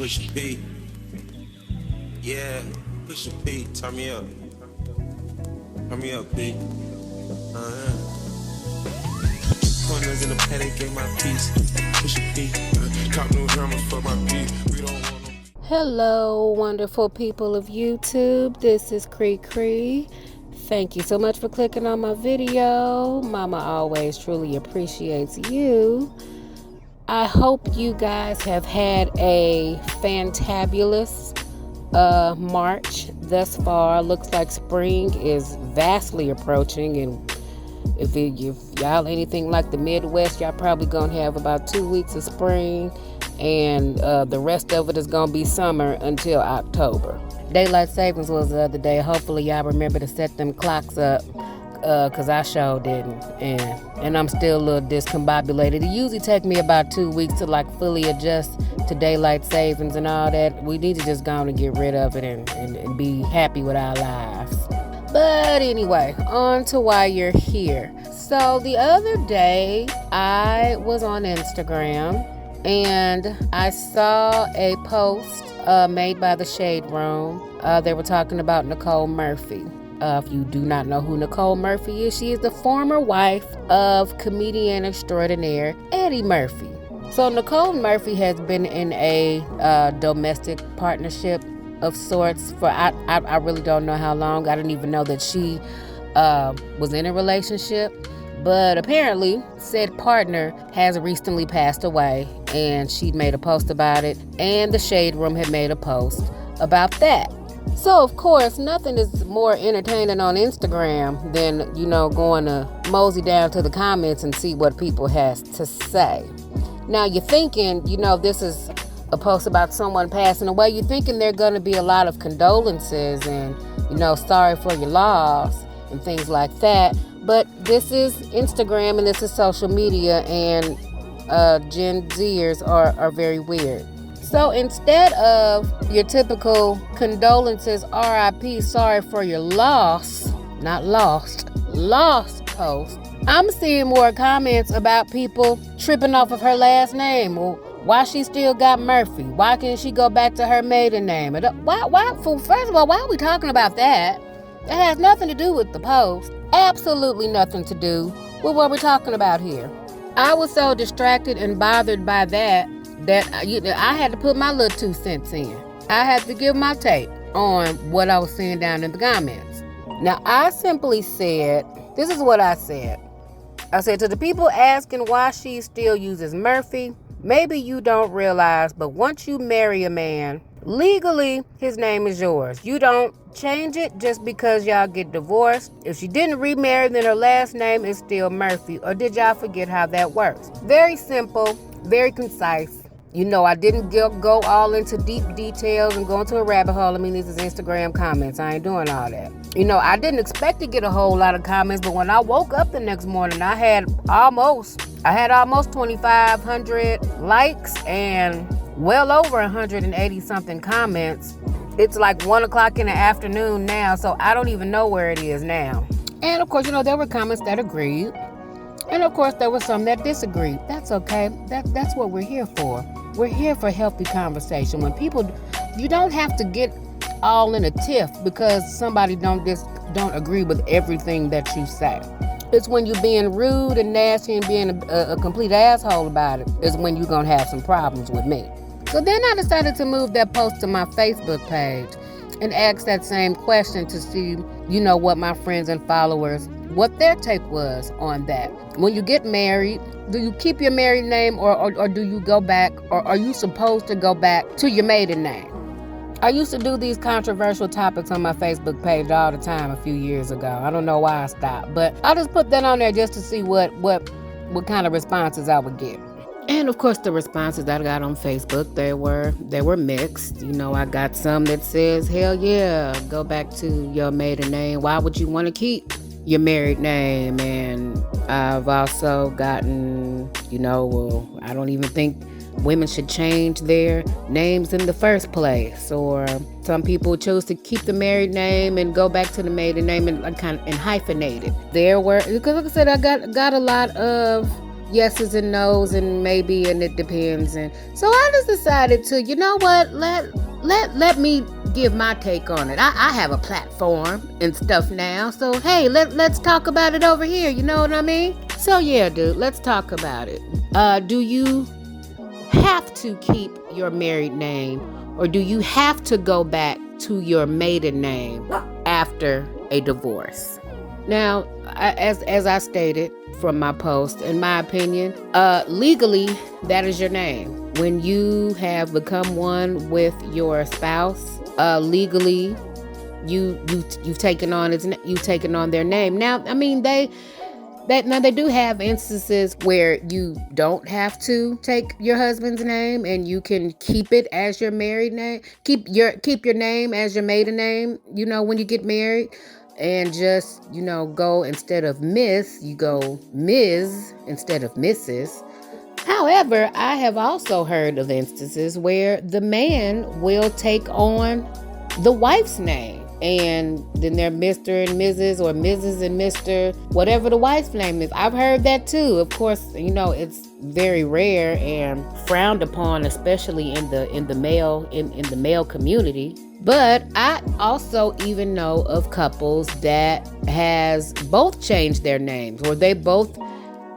Push P. Yeah, push P. Turn me up. Turn me up, P. Corners in the paddock, get my piece. Push P. Cop new hammers for my beat. We don't want no. Hello, wonderful people of YouTube. This is Cree Cree. Thank you so much for clicking on my video. Mama always truly appreciates you. I hope you guys have had a fantabulous March thus far. Looks like spring is vastly approaching, and if y'all anything like the Midwest, y'all probably gonna have about 2 weeks of spring, and the rest of it is gonna be summer until October. Daylight savings was the other day. Hopefully y'all remember to set them clocks up, cause I sure didn't, and I'm still a little discombobulated. It usually take me about 2 weeks to like fully adjust to daylight savings and all that. We need to just go on and get rid of it and be happy with our lives. But anyway, on to why you're here. So the other day, I was on Instagram and I saw a post made by the Shade Room. They were talking about Nicole Murphy. If you do not know who Nicole Murphy is, she is the former wife of comedian extraordinaire Eddie Murphy. So Nicole Murphy has been in a domestic partnership of sorts for I really don't know how long. I didn't even know that she was in a relationship, but apparently said partner has recently passed away, and she made a post about it, and the Shade Room had made a post about that. So of course nothing is more entertaining on Instagram than going to mosey down to the comments and see what people has to say. Now you're thinking this is a post about someone passing away. You're thinking there are going to be a lot of condolences and, sorry for your loss and things like that. But this is Instagram and this is social media, and Gen Zers are very weird. So instead of your typical condolences, RIP, sorry for your loss, not lost, lost post, I'm seeing more comments about people tripping off of her last name. Well, why she still got Murphy? Why can't she go back to her maiden name? First of all, why are we talking about that? That has nothing to do with the post. Absolutely nothing to do with what we're talking about here. I was so distracted and bothered by that I had to put my little 2 cents in. I had to give my take on what I was seeing down in the comments. Now, I simply said, this is what I said. I said, to the people asking why she still uses Murphy, maybe you don't realize, but once you marry a man, legally, his name is yours. You don't change it just because y'all get divorced. If she didn't remarry, then her last name is still Murphy. Or did y'all forget how that works? Very simple, very concise. I didn't go all into deep details and go into a rabbit hole. I mean, these is Instagram comments. I ain't doing all that. I didn't expect to get a whole lot of comments, but when I woke up the next morning, I had almost 2,500 likes and well over 180 something comments. It's like 1 o'clock in the afternoon now, so I don't even know where it is now. And of course, there were comments that agreed. And of course, there were some that disagreed. That's okay. That's what we're here for. We're here for healthy conversation. When people, you don't have to get all in a tiff because somebody don't agree with everything that you say. It's when you're being rude and nasty and being a complete asshole about it is when you're going to have some problems with me. So then I decided to move that post to my Facebook page and ask that same question to see, what my friends and followers, what their take was on that. When you get married, do you keep your married name or do you go back, or are you supposed to go back to your maiden name? I used to do these controversial topics on my Facebook page all the time a few years ago. I don't know why I stopped, but I just put that on there just to see what kind of responses I would get. And of course, the responses I got on Facebook, they were mixed. I got some that says, hell yeah, go back to your maiden name. Why would you want to keep your married name? And I've also gotten, well, I don't even think women should change their names in the first place. Or some people chose to keep the married name and go back to the maiden name and hyphenate it. There were, because like I said, I got a lot of yeses and nos and maybe and it depends. And so I just decided to, you know what, let me give my take on it. I have a platform and stuff now, so hey, let's talk about it over here, you know what I mean? So yeah, dude, let's talk about it. Do you have to keep your married name, or do you have to go back to your maiden name after a divorce? Now, as I stated from my post, in my opinion, legally, that is your name. When you have become one with your spouse, legally, you've taken on their name. Now, I mean, they do have instances where you don't have to take your husband's name and you can keep it as your married name. Keep your name as your maiden name, you know, when you get married, and just, you know, go, instead of Miss, you go Ms. instead of Mrs. However, I have also heard of instances where the man will take on the wife's name, and then they're Mr. and Mrs. or Mrs. and Mr. whatever the wife's name is. I've heard that too. Of course, you know, it's very rare and frowned upon, especially in the male community. But I also even know of couples that has both changed their names, or they both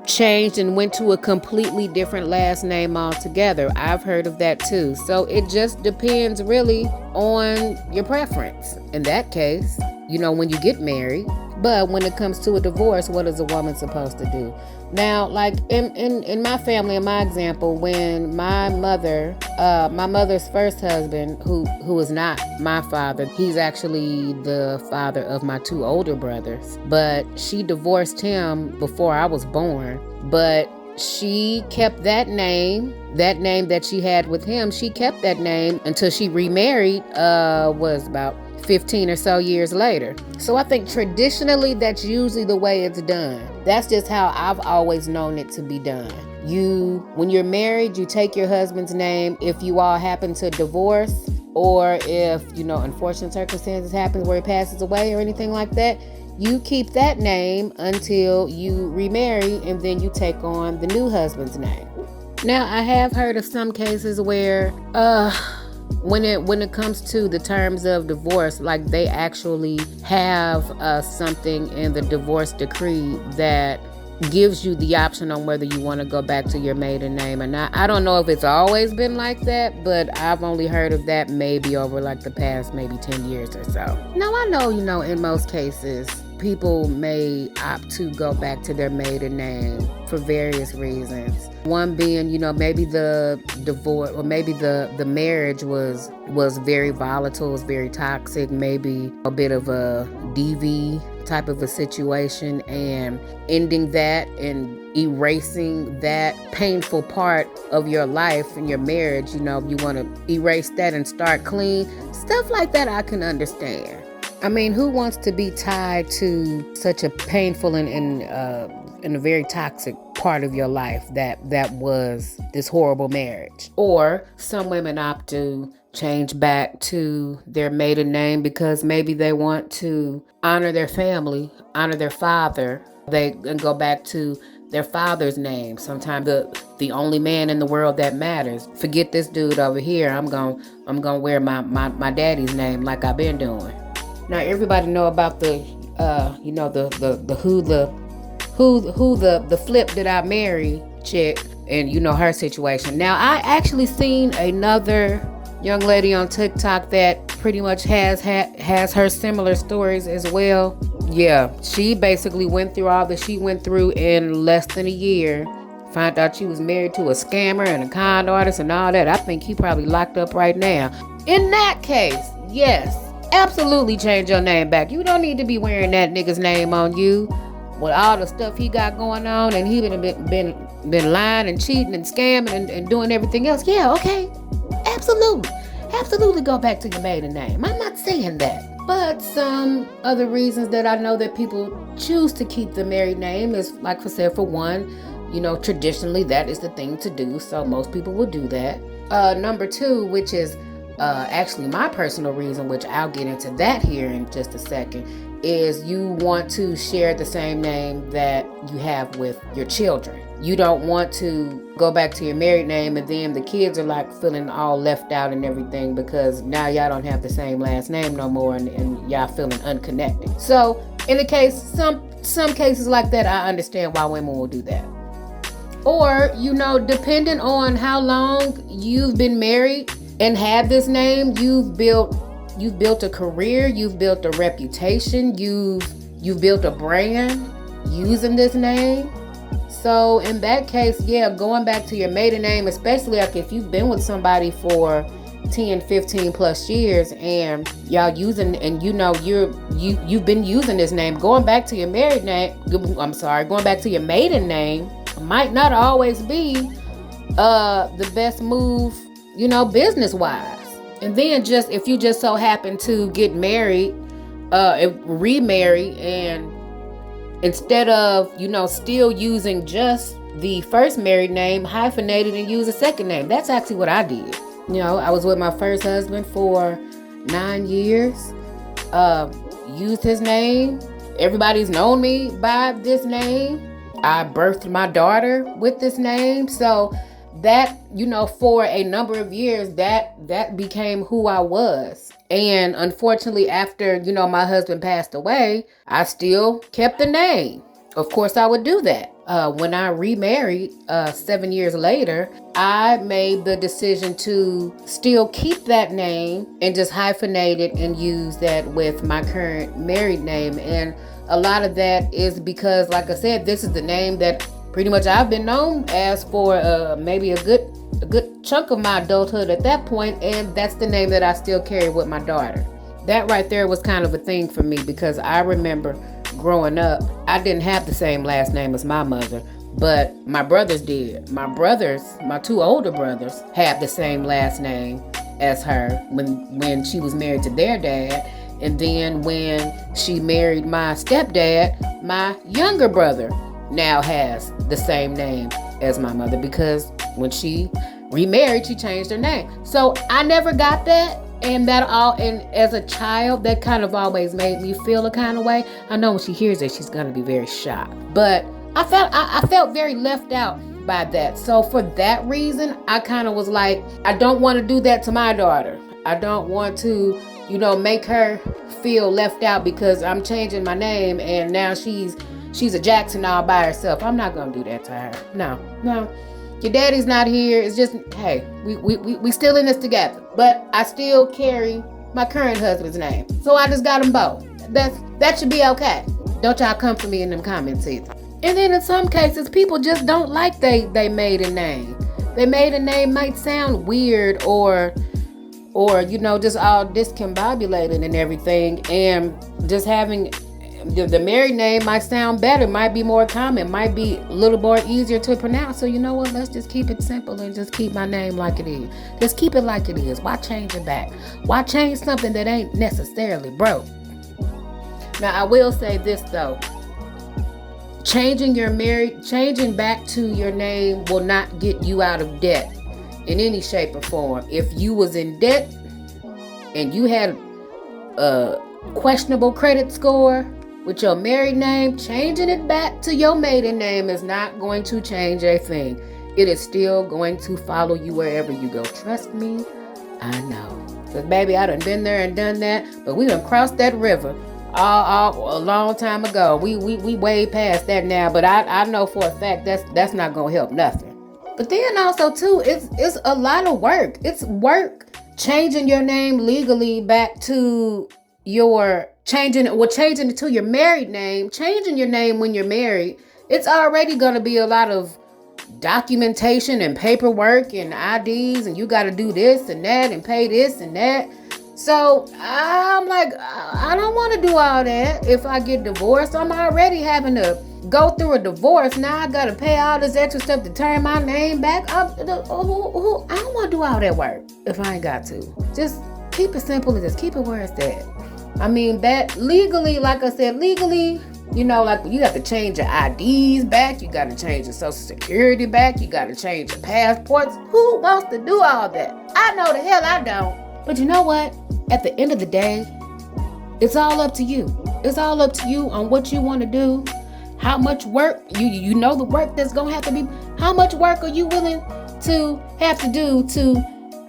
changed and went to a completely different last name altogether. I've heard of that too. So it just depends really on your preference in that case, you know, when you get married. But when it comes to a divorce, what is a woman supposed to do? Now, like in my family, in my example, when my mother's first husband, who is not my father, he's actually the father of my two older brothers, but she divorced him before I was born. But she kept that name that she had with him. She kept that name until she remarried, was about 15 or so years later. So I think traditionally that's usually the way it's done. That's just how I've always known it to be done. When you're married, you take your husband's name. If you all happen to divorce, or if, you know, unfortunate circumstances happen where he passes away or anything like that, you keep that name until you remarry, and then you take on the new husband's name. Now, I have heard of some cases where when it comes to the terms of divorce, like they actually have something in the divorce decree that gives you the option on whether you want to go back to your maiden name or not. I don't know if it's always been like that, but I've only heard of that maybe over like the past maybe 10 years or so. Now, I know, you know, in most cases, people may opt to go back to their maiden name for various reasons. One being, you know, maybe the divorce, or maybe the marriage was very volatile, was very toxic, maybe a bit of a DV type of a situation, and ending that and erasing that painful part of your life and your marriage, you know, you want to erase that and start clean. Stuff like that I can understand. I mean, who wants to be tied to such a painful and a very toxic part of your life that was this horrible marriage? Or some women opt to change back to their maiden name because maybe they want to honor their family, honor their father. They can go back to their father's name. Sometimes the only man in the world that matters. Forget this dude over here. I'm gonna wear my daddy's name like I've been doing. Now everybody know about the you know, the flip that I married chick, and you know her situation. Now I actually seen another young lady on TikTok that pretty much has her similar stories as well. Yeah, she basically went through all that she went through in less than a year. Found out she was married to a scammer and a con artist and all that. I think he probably locked up right now. In that case, yes, absolutely change your name back. You don't need to be wearing that nigga's name on you with all the stuff he got going on, and he been lying and cheating and scamming and doing everything else. Yeah, okay, absolutely go back to your maiden name. I'm not saying that. But some other reasons that I know that people choose to keep the married name is, like I said, for one, you know, traditionally that is the thing to do, so most people will do that. Number two, which is Actually, my personal reason, which I'll get into that here in just a second, is you want to share the same name that you have with your children. You don't want to go back to your married name and then the kids are like feeling all left out and everything because now y'all don't have the same last name no more, and y'all feeling unconnected. So in the case, some cases like that, I understand why women will do that. Or, depending on how long you've been married and had this name, you've built a career, you've built a reputation, you've built a brand using this name. So in that case, yeah, going back to your maiden name, especially like if you've been with somebody for 10, 15 plus years and y'all using, and you've been using this name, going back to your going back to your maiden name might not always be the best move, business wise. And then just if you just so happen to get married, remarry, and instead of still using just the first married name, hyphenate it and use a second name. That's actually what I did. I was with my first husband for 9 years, used his name. Everybody's known me by this name. I birthed my daughter with this name. So that, for a number of years, that became who I was. And unfortunately, after, my husband passed away, I still kept the name. Of course, I would do that. When I remarried 7 years later, I made the decision to still keep that name and just hyphenate it and use that with my current married name. And a lot of that is because, like I said, this is the name that pretty much I've been known as for maybe a good chunk of my adulthood at that point, and that's the name that I still carry with my daughter. That right there was kind of a thing for me because I remember growing up, I didn't have the same last name as my mother, but my brothers did. My two older brothers had the same last name as her when she was married to their dad. And then when she married my stepdad, my younger brother now has the same name as my mother because when she remarried, she changed her name. So I never got that. And as a child, that kind of always made me feel a kind of way. I know when she hears it, she's going to be very shocked. But I felt very left out by that. So for that reason, I kind of was like, I don't want to do that to my daughter. I don't want to, make her feel left out because I'm changing my name and now she's a Jackson all by herself. I'm not going to do that to her. No. Your daddy's not here. It's just, hey, we still in this together. But I still carry my current husband's name. So I just got them both. That should be okay. Don't y'all come for me in them comments either. And then in some cases, people just don't like they maiden name. Their maiden name might sound weird or just all discombobulated and everything. And just having the married name might sound better, might be more common, might be a little more easier to pronounce. So you know what? Let's just keep it simple and just keep my name like it is. Just keep it like it is. Why change it back? Why change something that ain't necessarily broke? Now, I will say this though. Changing back to your name will not get you out of debt in any shape or form. If you was in debt and you had a questionable credit score with your married name, changing it back to your maiden name is not going to change a thing. It is still going to follow you wherever you go. Trust me, I know. Because baby, I done been there and done that, but we done crossed that river a long time ago. We way past that now, but I know for a fact that's not going to help nothing. But then also too, it's a lot of work. It's work changing your name legally back to changing it to your married name, changing your name when you're married. It's already going to be a lot of documentation and paperwork and IDs, and you got to do this and that and pay this and that. So I'm like, I don't want to do all that. If I get divorced, I'm already having to go through a divorce. Now I got to pay all this extra stuff to turn my name back. I don't want to do all that work if I ain't got to. Just keep it simple and just keep it where it's at. I mean, that legally, like I said, legally, like you have to change your IDs back. You got to change your social security back. You got to change your passports. Who wants to do all that? I know the hell I don't. But you know what? At the end of the day, it's all up to you. It's all up to you on what you want to do. How much work, you know the work that's going to have to be, how much work are you willing to have to do to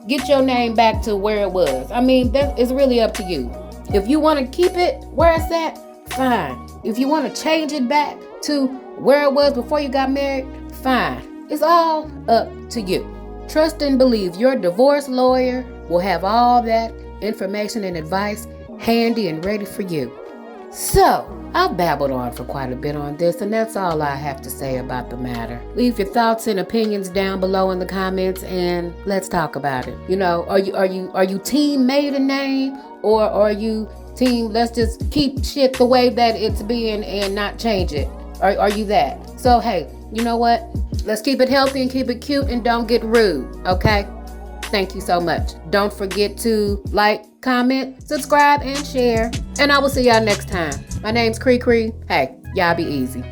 get your name back to where it was? I mean, that is really up to you. If you want to keep it where it's at, fine. If you want to change it back to where it was before you got married, fine. It's all up to you. Trust and believe your divorce lawyer will have all that information and advice handy and ready for you. So, I've babbled on for quite a bit on this, and that's all I have to say about the matter. Leave your thoughts and opinions down below in the comments, and let's talk about it. You know, are you team maiden name, or are you team let's just keep shit the way that it's being and not change it? Are you that? So hey, you know what? Let's keep it healthy and keep it cute and don't get rude, okay? Thank you so much. Don't forget to like, comment, subscribe, and share. And I will see y'all next time. My name's Cree Cree. Hey, y'all be easy.